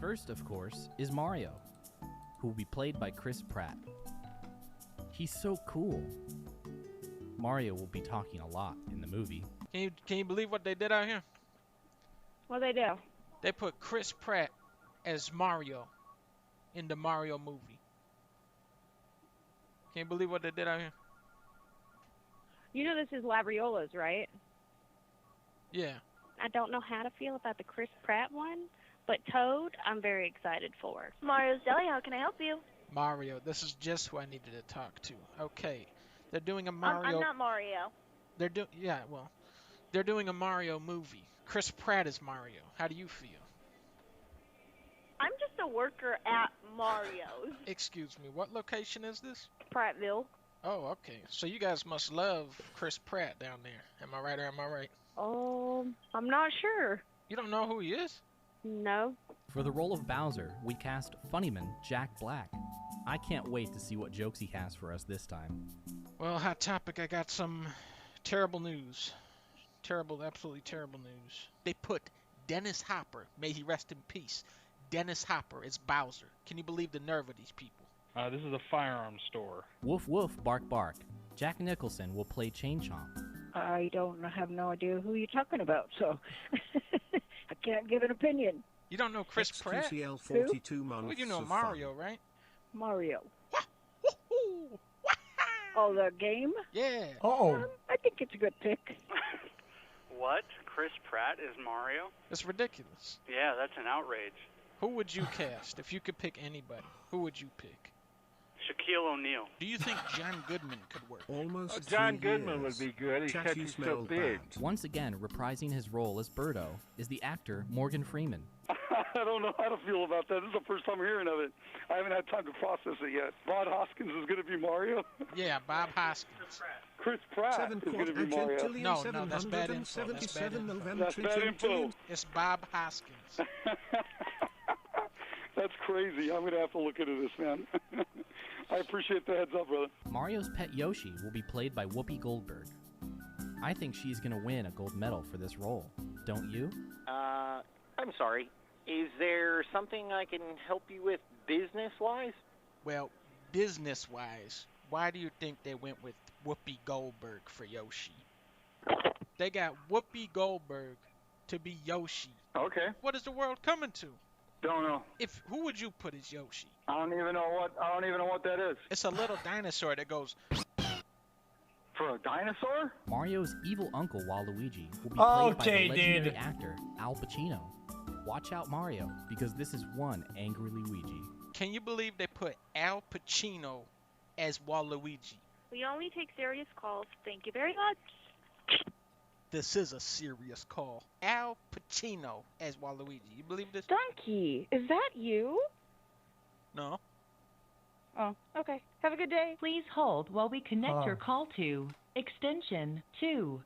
First, of course, is Mario, who will be played by Chris Pratt. He's so cool. Mario will be talking a lot in the movie. Can you believe what they did out here? What they do? They put Chris Pratt as Mario in the Mario movie. Can you believe what they did out here? You know this is Labriola's, right? Yeah. I don't know how to feel about the Chris Pratt one, but Toad, I'm very excited for. Mario's Deli, how can I help you? Mario, this is just who I needed to talk to. Okay. They're doing a Mario... I'm not Mario. They're doing a Mario movie. Chris Pratt is Mario. How do you feel? I'm just a worker at Mario's. Excuse me, what location is this? Prattville. Oh, okay. So you guys must love Chris Pratt down there. Am I right or am I right? I'm not sure. You don't know who he is? No. For the role of Bowser, we cast funnyman Jack Black. I can't wait to see what jokes he has for us this time. Well, Hot Topic, I got some terrible news. Terrible, absolutely terrible news. They put Dennis Hopper, may he rest in peace. Dennis Hopper is Bowser. Can you believe the nerve of these people? This is a firearms store. Woof woof, bark bark. Jack Nicholson will play Chain Chomp. I have no idea who you're talking about, so I can't give an opinion. You don't know Chris Pratt? xQcl 42 months. Well, you know Mario, right? Mario. Oh, the game? Yeah. I think it's a good pick. What? Chris Pratt is Mario? It's ridiculous. Yeah, that's an outrage. Who would you cast if you could pick anybody? Who would you pick? Shaquille O'Neal. Do you think John Goodman could work? Almost John Goodman would be good. He's Chat, you so smell big. bad. Once again, reprising his role as Birdo is the actor Morgan Freeman. I don't know how to feel about that. This is the first time hearing of it. I haven't had time to process it yet. Bob Hoskins is going to be Mario? Yeah, Bob Hoskins. Chris Pratt is going to be Mario. No, that's bad info. That's bad info. That's bad info. It's Bob Hoskins. That's crazy. I'm going to have to look into this, man. I appreciate the heads up, brother. Mario's pet Yoshi will be played by Whoopi Goldberg. I think she's going to win a gold medal for this role. Don't you? I'm sorry. Is there something I can help you with business-wise? Well, business-wise, why do you think they went with Whoopi Goldberg for Yoshi? They got Whoopi Goldberg to be Yoshi. Okay. What is the world coming to? Don't know. Who would you put as Yoshi? I don't even know what that is. It's a little dinosaur that goes. For a dinosaur? Mario's evil uncle Waluigi will be played by the legendary actor Al Pacino. Watch out, Mario, because this is one angry Luigi. Can you believe they put Al Pacino as Waluigi? We only take serious calls. Thank you very much. This is a serious call. Al Pacino as Waluigi. You believe this? Dunkey, is that you? No. Oh, okay. Have a good day. Please hold while we connect your call to extension 2.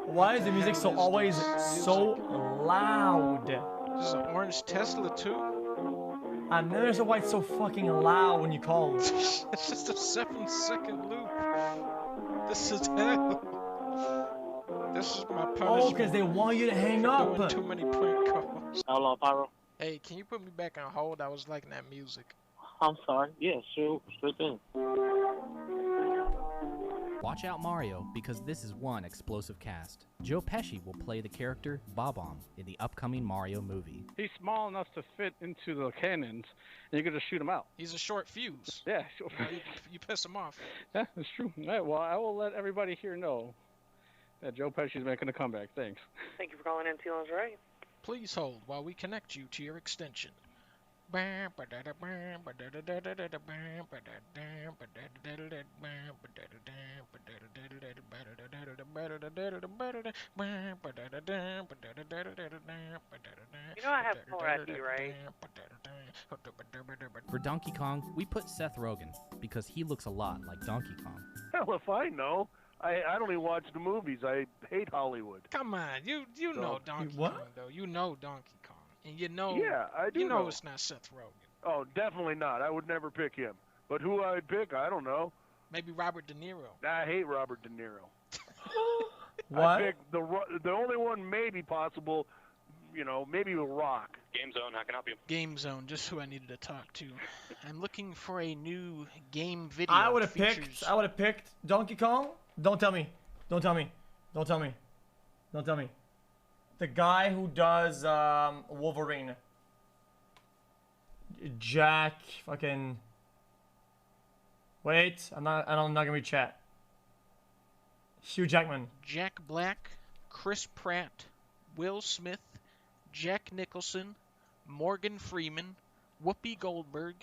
Why is the music always so loud? This is an orange Tesla too. And then there's why it's so fucking loud when you call. It's just a 7-second loop. This is hell. This is my punishment. Oh, because they want you to hang up. Doing too many prank calls. Hello, Pyro. Hey, can you put me back on hold? I was liking that music. I'm sorry. Yeah, sure thing. Watch out, Mario, because this is one explosive cast. Joe Pesci will play the character Bob-omb in the upcoming Mario movie. He's small enough to fit into the cannons, and you can just shoot him out. He's a short fuse. Yeah, sure. You piss him off. Yeah, that's true. All right, well, I will let everybody here know that Joe Pesci's making a comeback. Thanks. Thank you for calling in T-Lone's Right. Please hold while we connect you to your extension. You know I have caller ID, right? For Donkey Kong, we put Seth Rogen because he looks a lot like Donkey Kong. Hell if I know. I only watch the movies. I hate Hollywood. Come on, you know Donkey Kong though. You know Donkey Kong, and you know I do you know it's not Seth Rogen. Oh, definitely not. I would never pick him. But who I would pick, I don't know. Maybe Robert De Niro. I hate Robert De Niro. What? I pick the only one maybe possible you know, maybe a rock. Game Zone, how can I help you? Game Zone, just who I needed to talk to. I'm looking for a new game video. I would have picked Donkey Kong. Don't tell me. Don't tell me. Don't tell me. Don't tell me. The guy who does Wolverine. Jack fucking. Wait, I'm not gonna read chat. Hugh Jackman. Jack Black, Chris Pratt, Will Smith, Jack Nicholson, Morgan Freeman, Whoopi Goldberg,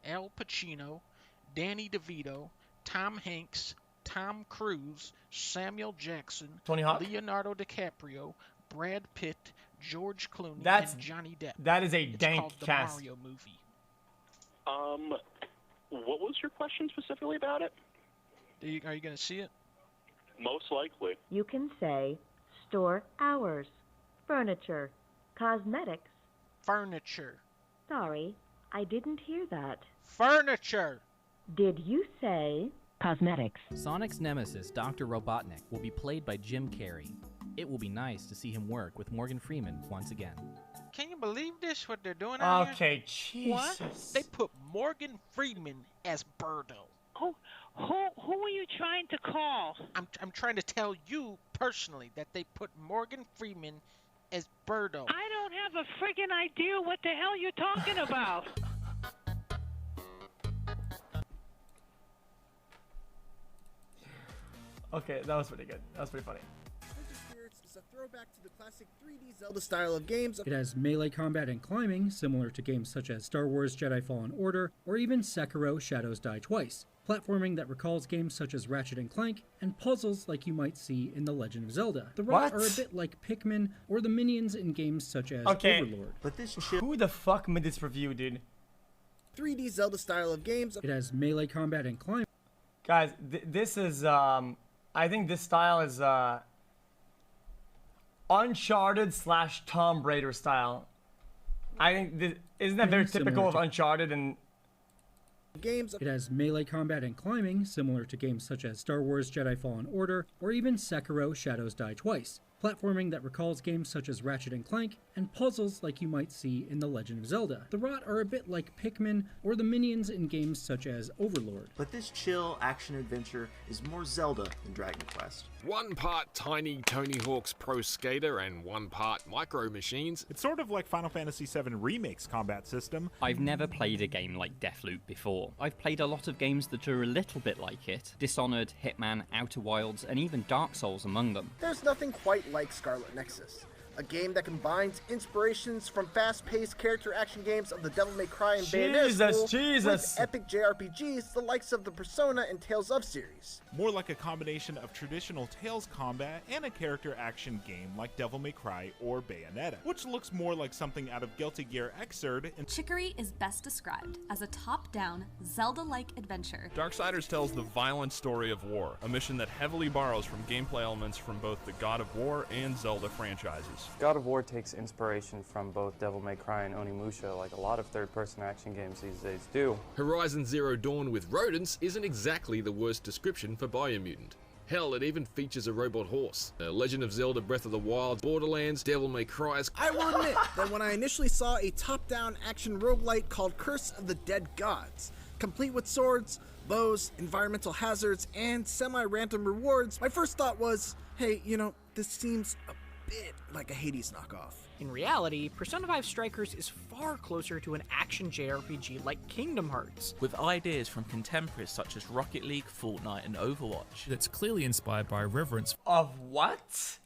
Al Pacino, Danny DeVito, Tom Hanks, Tom Cruise, Samuel Jackson, Tony Hawk? Leonardo DiCaprio, Brad Pitt, George Clooney, and Johnny Depp. That is a It's dank called the cast. Mario movie. What was your question specifically about it? Are you going to see it? Most likely. You can say store hours, furniture, cosmetics. Furniture. Sorry, I didn't hear that. Furniture! Did you say cosmetics? Sonic's nemesis, Dr. Robotnik, will be played by Jim Carrey. It will be nice to see him work with Morgan Freeman once again. Can you believe this, what they're doing out here? Okay, Jesus. What? They put Morgan Freeman as Birdo. Who are you trying to call? I'm trying to tell you personally that they put Morgan Freeman as Birdo. I don't have a friggin' idea what the hell you're talking about. Okay, that was pretty good. That was pretty funny. It's a throwback to the classic 3D Zelda style of games. It has melee combat and climbing, similar to games such as Star Wars Jedi Fallen Order, or even Sekiro Shadows Die Twice. Platforming that recalls games such as Ratchet & Clank, and puzzles like you might see in The Legend of Zelda. The rot are a bit like Pikmin, or the minions in games such as Overlord. But this Who the fuck made this review, dude? 3D Zelda style of games. It has melee combat and climbing. Guys, this is, I think this style is, Uncharted / Tomb Raider style. I think this, isn't that very typical of Uncharted and games? It has melee combat and climbing, similar to games such as Star Wars Jedi Fallen Order, or even Sekiro Shadows Die Twice. Platforming that recalls games such as Ratchet & Clank, and puzzles like you might see in The Legend of Zelda. The rot are a bit like Pikmin, or the minions in games such as Overlord. But this chill action-adventure is more Zelda than Dragon Quest. One part tiny Tony Hawk's Pro Skater and one part Micro Machines. It's sort of like Final Fantasy VII Remake's combat system. I've never played a game like Deathloop before. I've played a lot of games that are a little bit like it. Dishonored, Hitman, Outer Wilds, and even Dark Souls among them. There's nothing quite like Scarlet Nexus, a game that combines inspirations from fast-paced character action games of the Devil May Cry and Bayonetta school with epic JRPGs the likes of the Persona and Tales of series. More like a combination of traditional Tales combat and a character action game like Devil May Cry or Bayonetta, which looks more like something out of Guilty Gear Xrd. And Chicory is best described as a top-down, Zelda-like adventure. Darksiders tells the violent story of war, a mission that heavily borrows from gameplay elements from both the God of War and Zelda franchises. God of War takes inspiration from both Devil May Cry and Onimusha, like a lot of third-person action games these days do. Horizon Zero Dawn with rodents isn't exactly the worst description for Biomutant. Hell, it even features a robot horse. Legend of Zelda Breath of the Wild, Borderlands, Devil May Cry. I will admit that when I initially saw a top-down action roguelite called Curse of the Dead Gods, complete with swords, bows, environmental hazards, and semi-random rewards, my first thought was, hey, you know, this seems a bit like a Hades knockoff. In reality, Persona 5 Strikers is far closer to an action JRPG like Kingdom Hearts, with ideas from contemporaries such as Rocket League, Fortnite, and Overwatch. That's clearly inspired by reverence of what?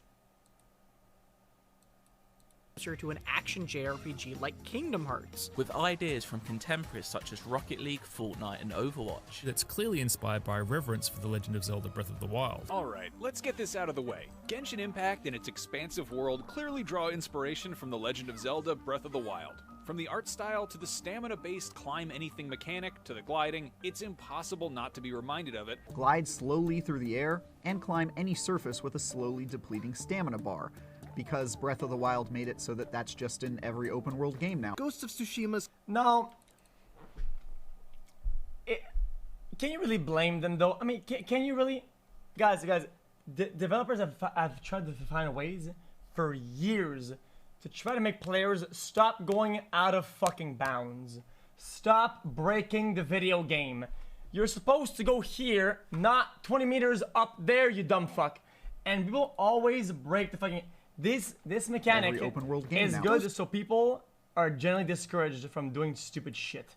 Closer to an action JRPG like Kingdom Hearts, with ideas from contemporaries such as Rocket League, Fortnite, and Overwatch. That's clearly inspired by reverence for The Legend of Zelda Breath of the Wild. Alright, let's get this out of the way. Genshin Impact and its expansive world clearly draw inspiration from The Legend of Zelda Breath of the Wild. From the art style to the stamina-based climb anything mechanic to the gliding, it's impossible not to be reminded of it. Glide slowly through the air and climb any surface with a slowly depleting stamina bar, because Breath of the Wild made it so that that's just in every open world game now. Ghost of Tsushima's... No. Can you really blame them though? I mean, can you really? Guys, developers have tried to find ways for years to try to make players stop going out of fucking bounds. Stop breaking the video game. You're supposed to go here, not 20 meters up there, you dumb fuck. And people always break the fucking... This mechanic Every open world game is now. good so people are generally discouraged from doing stupid shit.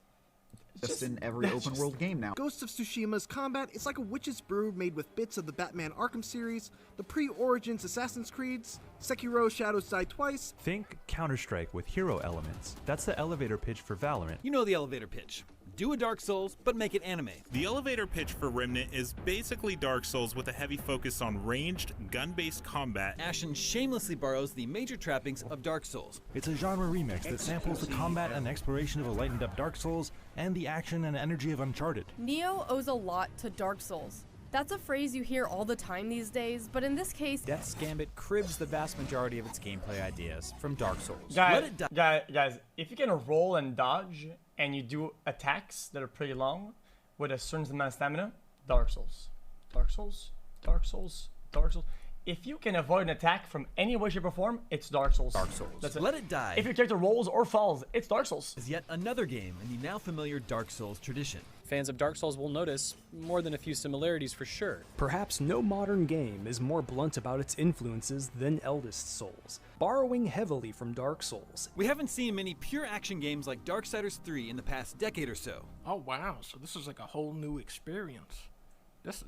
Just in every open world game now. Ghost of Tsushima's combat is like a witch's brew made with bits of the Batman Arkham series, the pre-Origins Assassin's Creeds, Sekiro Shadows Die Twice. Think Counter-Strike with hero elements. That's the elevator pitch for Valorant. You know the elevator pitch. Do a Dark Souls, but make it anime. The elevator pitch for Remnant is basically Dark Souls with a heavy focus on ranged, gun-based combat. Ashen shamelessly borrows the major trappings of Dark Souls. It's a genre remix that samples the combat and exploration of a lightened-up Dark Souls and the action and energy of Uncharted. Neo owes a lot to Dark Souls. That's a phrase you hear all the time these days, but in this case... Death's Gambit cribs the vast majority of its gameplay ideas from Dark Souls. Guys, if you can roll and dodge, and you do attacks that are pretty long, with a certain amount of stamina, Dark Souls. Dark Souls, Dark Souls, Dark Souls. If you can avoid an attack from any way, shape, or form, it's Dark Souls. Dark Souls. That's it. Let it die. If your character rolls or falls, it's Dark Souls. Is yet another game in the now familiar Dark Souls tradition. Fans of Dark Souls will notice more than a few similarities for sure. Perhaps no modern game is more blunt about its influences than Eldest Souls, borrowing heavily from Dark Souls. We haven't seen many pure action games like Darksiders 3 in the past decade or so. Oh wow, so this is like a whole new experience.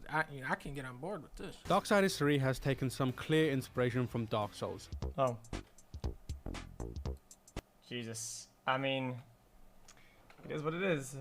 I can get on board with this. Darksiders 3 has taken some clear inspiration from Dark Souls. Oh. Jesus. I mean, it is what it is.